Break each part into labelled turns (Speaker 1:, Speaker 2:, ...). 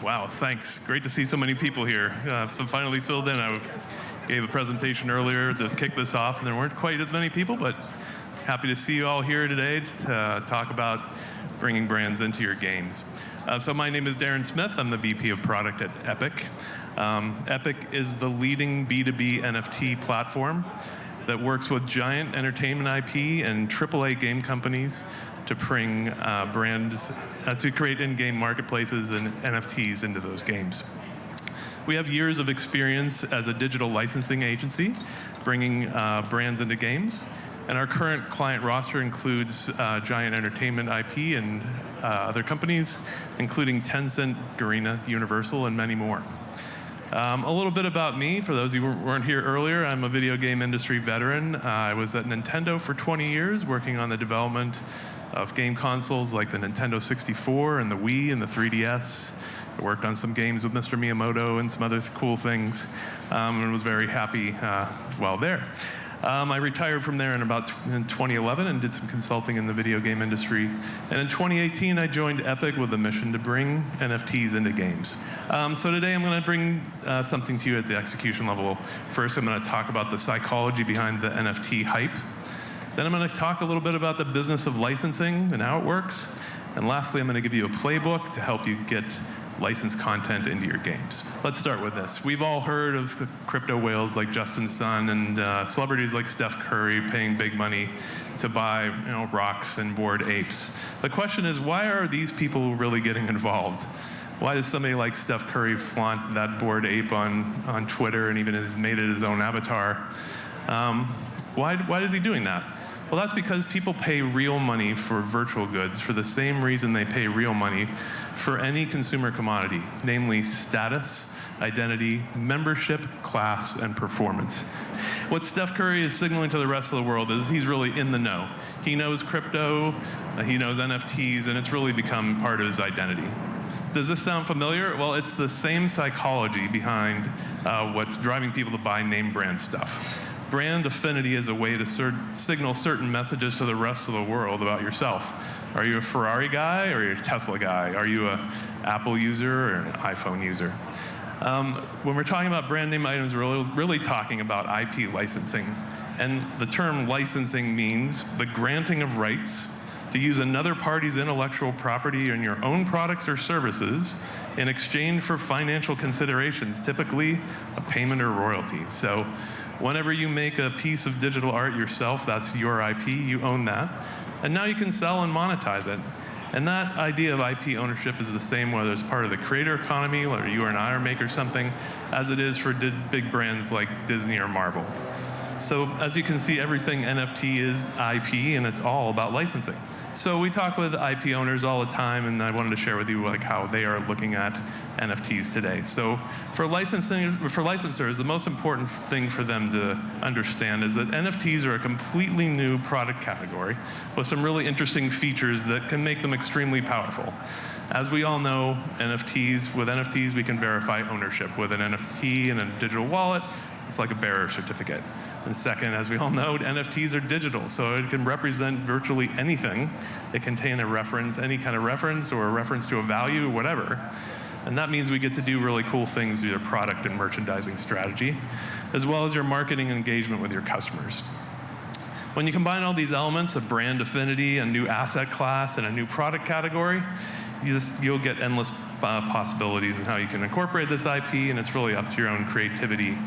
Speaker 1: Wow, thanks. Great to see so many people here. So finally filled in. I gave a presentation earlier to kick this off, and there weren't quite as many people, but happy to see you all here today to talk about bringing brands into your games. So my name is Darren Smith. I'm the VP of Product at Epik. Epik is the leading B2B NFT platform that works with giant entertainment IP and AAA game companies to bring brands, to create in-game marketplaces and NFTs into those games. We have years of experience as a digital licensing agency, bringing brands into games. And our current client roster includes giant entertainment IP and other companies, including Tencent, Garena, Universal, and many more. A little bit about me, for those of you who weren't here earlier, I'm a video game industry veteran. I was at Nintendo for 20 years, working on the development of game consoles like the Nintendo 64 and the Wii and the 3DS. I worked on some games with Mr. Miyamoto and some other cool things, and was very happy while there. I retired from there in 2011 and did some consulting in the video game industry. And in 2018, I joined Epik with a mission to bring NFTs into games. So today I'm going to bring something to you at the execution level. First, I'm going to talk about the psychology behind the NFT hype. Then I'm going to talk a little bit about the business of licensing and how it works. And lastly, I'm going to give you a playbook to help you get licensed content into your games. Let's start with this. We've all heard of crypto whales like Justin Sun and celebrities like Steph Curry paying big money to buy, rocks and Bored Apes. The question is, why are these people really getting involved? Why does somebody like Steph Curry flaunt that Bored Ape on Twitter and even has made it his own avatar? Why is he doing that? Well, that's because people pay real money for virtual goods for the same reason they pay real money for any consumer commodity, namely status, identity, membership, class, and performance. What Steph Curry is signaling to the rest of the world is he's really in the know. He knows crypto, he knows NFTs, and it's really become part of his identity. Does this sound familiar? Well, it's the same psychology behind what's driving people to buy name brand stuff. Brand affinity is a way to signal certain messages to the rest of the world about yourself. Are you a Ferrari guy or are you a Tesla guy? Are you an Apple user or an iPhone user? When we're talking about brand name items, we're really talking about IP licensing. And the term licensing means the granting of rights to use another party's intellectual property in your own products or services in exchange for financial considerations, typically a payment or royalty. So whenever you make a piece of digital art yourself, that's your IP, you own that. And now you can sell and monetize it. And that idea of IP ownership is the same whether it's part of the creator economy, or you or I make or something, as it is for big brands like Disney or Marvel. So as you can see, everything NFT is IP, and it's all about licensing. So we talk with IP owners all the time, and I wanted to share with you how they are looking at NFTs today. So for licensors, the most important thing for them to understand is that NFTs are a completely new product category with some really interesting features that can make them extremely powerful. As we all know, with NFTs we can verify ownership. With an NFT and a digital wallet, it's like a bearer certificate. And second, as we all know, NFTs are digital, so it can represent virtually anything. It can contain a reference, any kind of reference, or a reference to a value, whatever. And that means we get to do really cool things with your product and merchandising strategy, as well as your marketing engagement with your customers. When you combine all these elements of brand affinity, a new asset class, and a new product category, you'll get endless possibilities in how you can incorporate this IP, and it's really up to your own creativity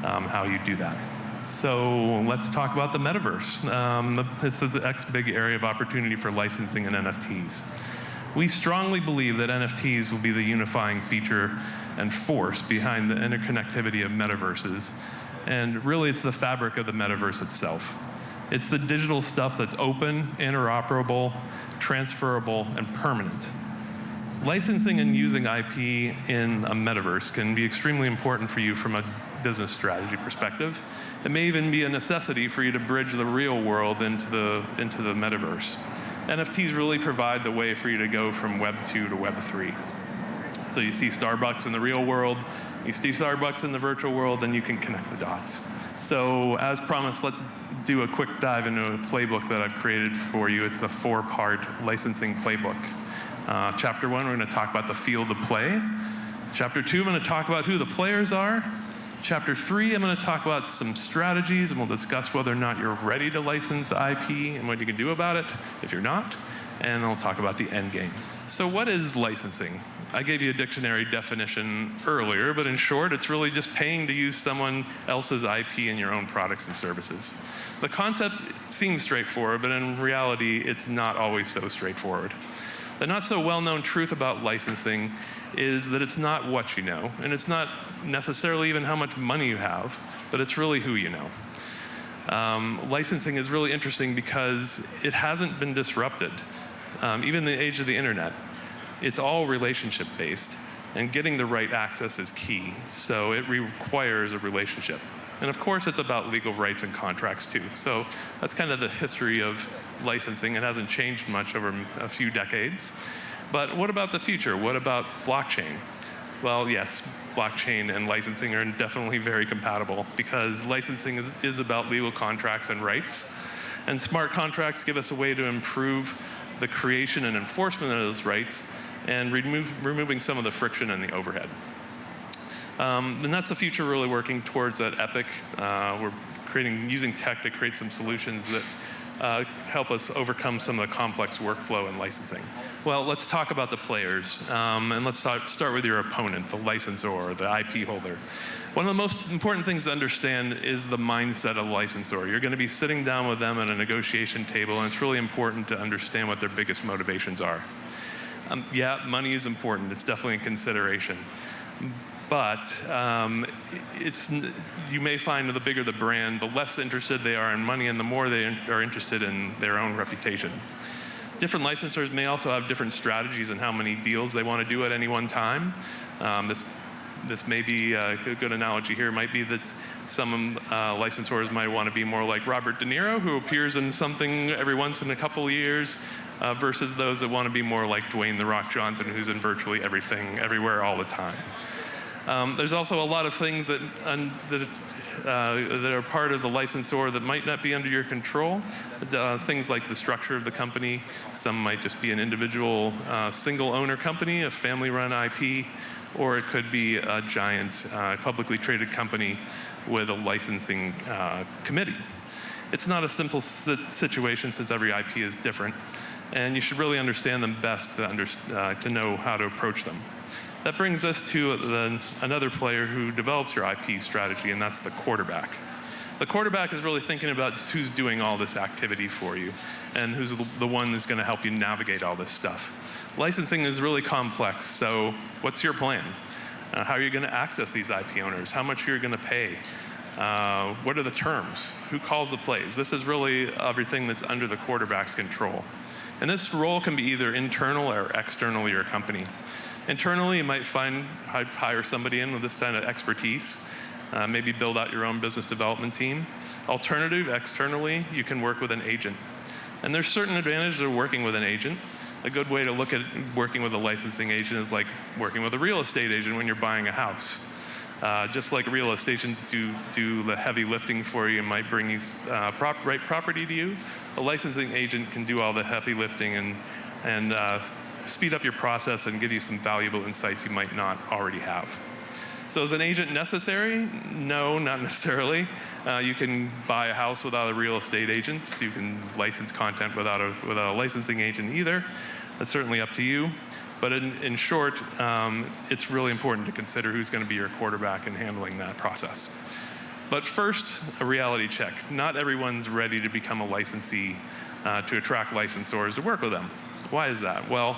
Speaker 1: how you do that. So let's talk about the Metaverse. This is the next big area of opportunity for licensing and NFTs. We strongly believe that NFTs will be the unifying feature and force behind the interconnectivity of metaverses. And really, it's the fabric of the metaverse itself. It's the digital stuff that's open, interoperable, transferable, and permanent. Licensing and using IP in a metaverse can be extremely important for you from a business strategy perspective. It may even be a necessity for you to bridge the real world into the metaverse. NFTs really provide the way for you to go from Web 2 to Web 3. So you see Starbucks in the real world, you see Starbucks in the virtual world, then you can connect the dots. So as promised, let's do a quick dive into a playbook that I've created for you. It's a 4-part licensing playbook. Chapter 1, we're going to talk about the field of play. Chapter 2, I'm going to talk about who the players are. Chapter 3, I'm going to talk about some strategies, and we'll discuss whether or not you're ready to license IP and what you can do about it if you're not. And I'll talk about the end game. So what is licensing? I gave you a dictionary definition earlier, but in short, it's really just paying to use someone else's IP in your own products and services. The concept seems straightforward, but in reality, it's not always so straightforward. The not so well-known truth about licensing is that it's not what you know, and it's not necessarily even how much money you have, but it's really who you know. Licensing is really interesting because it hasn't been disrupted. Even in the age of the internet, it's all relationship-based, and getting the right access is key, so it requires a relationship. And of course, it's about legal rights and contracts too. So that's kind of the history of licensing. It hasn't changed much over a few decades. But what about the future? What about blockchain? Well, yes, blockchain and licensing are definitely very compatible because licensing is about legal contracts and rights. And smart contracts give us a way to improve the creation and enforcement of those rights and removing some of the friction and the overhead. And that's the future we're really working towards at Epik. We're using tech to create some solutions that help us overcome some of the complex workflow in licensing. Well, let's talk about the players. And let's start with your opponent, the licensor, the IP holder. One of the most important things to understand is the mindset of the licensor. You're going to be sitting down with them at a negotiation table, and it's really important to understand what their biggest motivations are. Yeah, money is important. It's definitely a consideration. But you may find that the bigger the brand, the less interested they are in money, and the more they are interested in their own reputation. Different licensors may also have different strategies in how many deals they want to do at any one time. This may be a good analogy here. Might be that some licensors might want to be more like Robert De Niro, who appears in something every once in a couple of years, versus those that want to be more like Dwayne "The Rock" Johnson, who's in virtually everything, everywhere, all the time. There's also a lot of things that are part of the licensor that might not be under your control. Things like the structure of the company. Some might just be an individual single owner company, a family-run IP, or it could be a giant publicly traded company with a licensing committee. It's not a simple situation since every IP is different, and you should really understand them best to know how to approach them. That brings us to another player who develops your IP strategy, and that's the quarterback. The quarterback is really thinking about who's doing all this activity for you and who's the one who's going to help you navigate all this stuff. Licensing is really complex, so what's your plan? How are you going to access these IP owners? How much are you going to pay? What are the terms? Who calls the plays? This is really everything that's under the quarterback's control. And this role can be either internal or external to your company. Internally, you might hire somebody in with this kind of expertise, maybe build out your own business development team. Alternative, externally, you can work with an agent. And there's certain advantages of working with an agent. A good way to look at working with a licensing agent is like working with a real estate agent when you're buying a house. Just like a real estate agent do the heavy lifting for you and might bring you right property to you, a licensing agent can do all the heavy lifting and speed up your process and give you some valuable insights you might not already have. So is an agent necessary? No, not necessarily. You can buy a house without a real estate agent. You can license content without a licensing agent either. That's certainly up to you. But in short, it's really important to consider who's going to be your quarterback in handling that process. But first, a reality check. Not everyone's ready to become a licensee to attract licensors to work with them. Why is that? Well,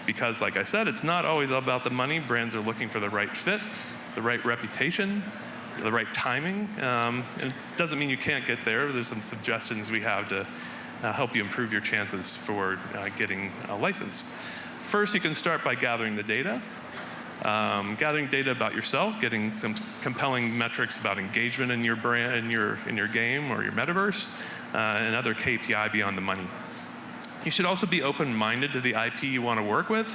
Speaker 1: because like I said, it's not always about the money. Brands are looking for the right fit, the right reputation, the right timing. And it doesn't mean you can't get there. There's some suggestions we have to help you improve your chances for getting a license. First, you can start by gathering the data. Gathering data about yourself, getting some compelling metrics about engagement in your brand, in your game or your metaverse, and other KPI beyond the money. You should also be open-minded to the IP you want to work with.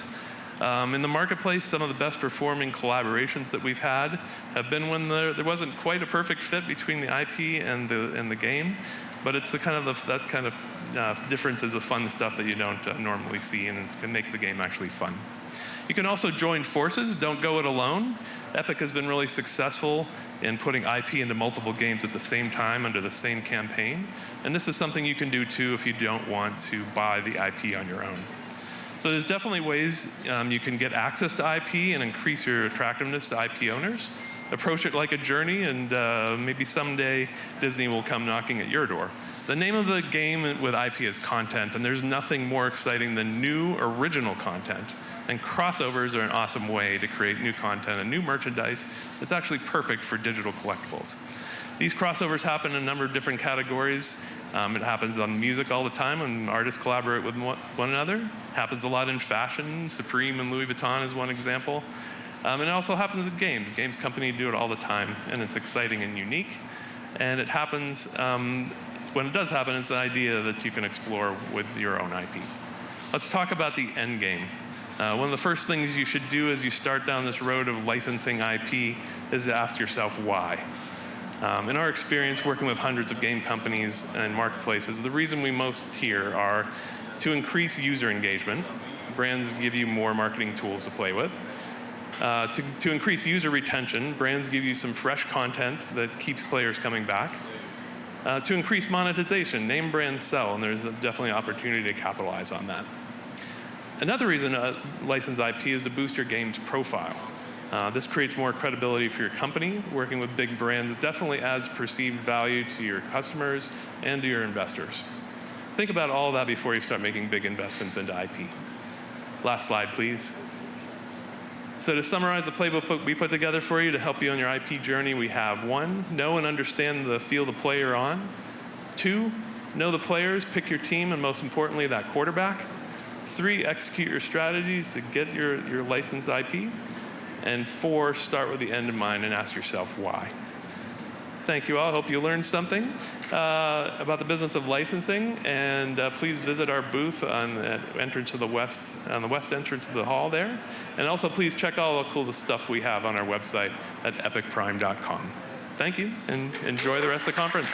Speaker 1: In the marketplace, some of the best performing collaborations that we've had have been when there wasn't quite a perfect fit between the IP and the game, but it's that kind of difference is the fun stuff that you don't normally see, and it can make the game actually fun. You can also join forces. Don't go it alone. Epik has been really successful in putting IP into multiple games at the same time under the same campaign. And this is something you can do too if you don't want to buy the IP on your own. So there's definitely ways you can get access to IP and increase your attractiveness to IP owners. Approach it like a journey, and maybe someday Disney will come knocking at your door. The name of the game with IP is content, and there's nothing more exciting than new original content. And crossovers are an awesome way to create new content and new merchandise that's actually perfect for digital collectibles. These crossovers happen in a number of different categories. It happens on music all the time when artists collaborate with one another. It happens a lot in fashion. Supreme and Louis Vuitton is one example. And it also happens in games. Games companies do it all the time, and it's exciting and unique. And it happens, when it does happen, it's an idea that you can explore with your own IP. Let's talk about the end game. One of the first things you should do as you start down this road of licensing IP is to ask yourself why. In our experience working with hundreds of game companies and marketplaces, the reason we most hear are to increase user engagement. Brands give you more marketing tools to play with. To increase user retention, brands give you some fresh content that keeps players coming back. To increase monetization, name brands sell, and there's definitely an opportunity to capitalize on that. Another reason to license IP is to boost your game's profile. This creates more credibility for your company. Working with big brands definitely adds perceived value to your customers and to your investors. Think about all of that before you start making big investments into IP. Last slide, please. So to summarize the playbook we put together for you to help you on your IP journey, we have 1, know and understand the field the player on. 2, know the players, pick your team, and most importantly, that quarterback. 3, execute your strategies to get your licensed IP. And 4, start with the end in mind and ask yourself why. Thank you all. I hope you learned something about the business of licensing. And please visit our booth on the entrance to the west entrance of the hall there. And also please check all the cool stuff we have on our website at epicprime.com. Thank you, and enjoy the rest of the conference.